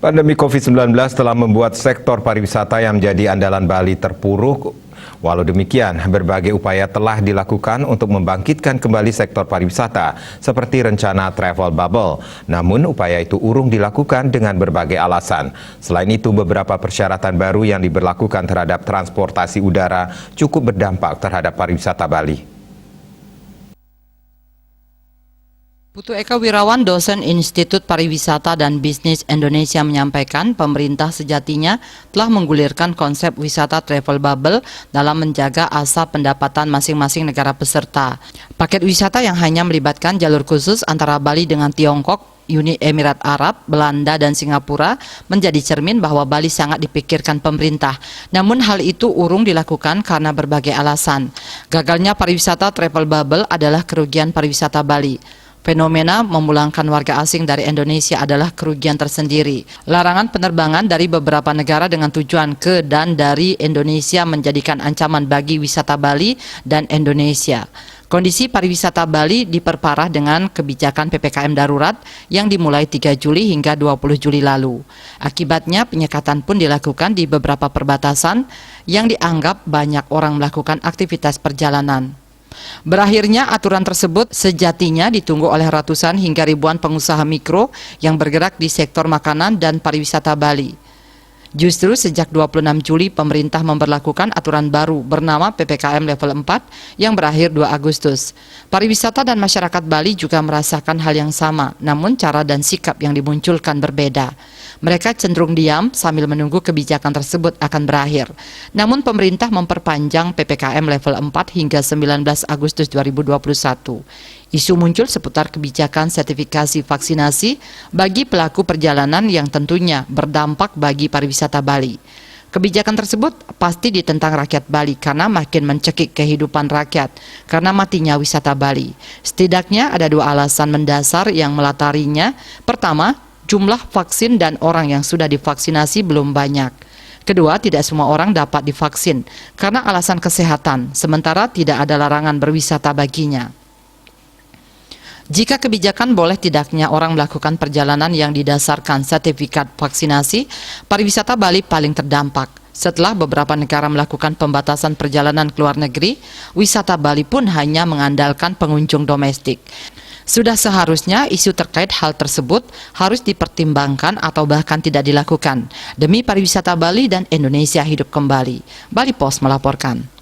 Pandemi COVID-19 telah membuat sektor pariwisata yang menjadi andalan Bali terpuruk. Walau demikian, berbagai upaya telah dilakukan untuk membangkitkan kembali sektor pariwisata, seperti rencana travel bubble. Namun, upaya itu urung dilakukan dengan berbagai alasan. Selain itu, beberapa persyaratan baru yang diberlakukan terhadap transportasi udara cukup berdampak terhadap pariwisata Bali. Putu Eka Wirawan, dosen Institut Pariwisata dan Bisnis Indonesia menyampaikan pemerintah sejatinya telah menggulirkan konsep wisata travel bubble dalam menjaga asa pendapatan masing-masing negara peserta. Paket wisata yang hanya melibatkan jalur khusus antara Bali dengan Tiongkok, Uni Emirat Arab, Belanda, dan Singapura menjadi cermin bahwa Bali sangat dipikirkan pemerintah. Namun hal itu urung dilakukan karena berbagai alasan. Gagalnya pariwisata travel bubble adalah kerugian pariwisata Bali. Fenomena memulangkan warga asing dari Indonesia adalah kerugian tersendiri. Larangan penerbangan dari beberapa negara dengan tujuan ke dan dari Indonesia menjadikan ancaman bagi wisata Bali dan Indonesia. Kondisi pariwisata Bali diperparah dengan kebijakan PPKM darurat yang dimulai 3 Juli hingga 20 Juli lalu. Akibatnya penyekatan pun dilakukan di beberapa perbatasan yang dianggap banyak orang melakukan aktivitas perjalanan. Berakhirnya aturan tersebut sejatinya ditunggu oleh ratusan hingga ribuan pengusaha mikro yang bergerak di sektor makanan dan pariwisata Bali. Justru sejak 26 Juli pemerintah memberlakukan aturan baru bernama PPKM level 4 yang berakhir 2 Agustus. Pariwisata dan masyarakat Bali juga merasakan hal yang sama, namun cara dan sikap yang dimunculkan berbeda. Mereka cenderung diam sambil menunggu kebijakan tersebut akan berakhir. Namun pemerintah memperpanjang PPKM level 4 hingga 19 Agustus 2021. Isu muncul seputar kebijakan sertifikasi vaksinasi bagi pelaku perjalanan yang tentunya berdampak bagi pariwisata Bali. Kebijakan tersebut pasti ditentang rakyat Bali karena makin mencekik kehidupan rakyat karena matinya wisata Bali. Setidaknya ada 2 alasan mendasar yang melatarinya. Pertama, jumlah vaksin dan orang yang sudah divaksinasi belum banyak. Kedua, tidak semua orang dapat divaksin karena alasan kesehatan, sementara tidak ada larangan berwisata baginya. Jika kebijakan boleh tidaknya orang melakukan perjalanan yang didasarkan sertifikat vaksinasi, pariwisata Bali paling terdampak. Setelah beberapa negara melakukan pembatasan perjalanan ke luar negeri, wisata Bali pun hanya mengandalkan pengunjung domestik. Sudah seharusnya isu terkait hal tersebut harus dipertimbangkan atau bahkan tidak dilakukan demi pariwisata Bali dan Indonesia hidup kembali. Bali Post melaporkan.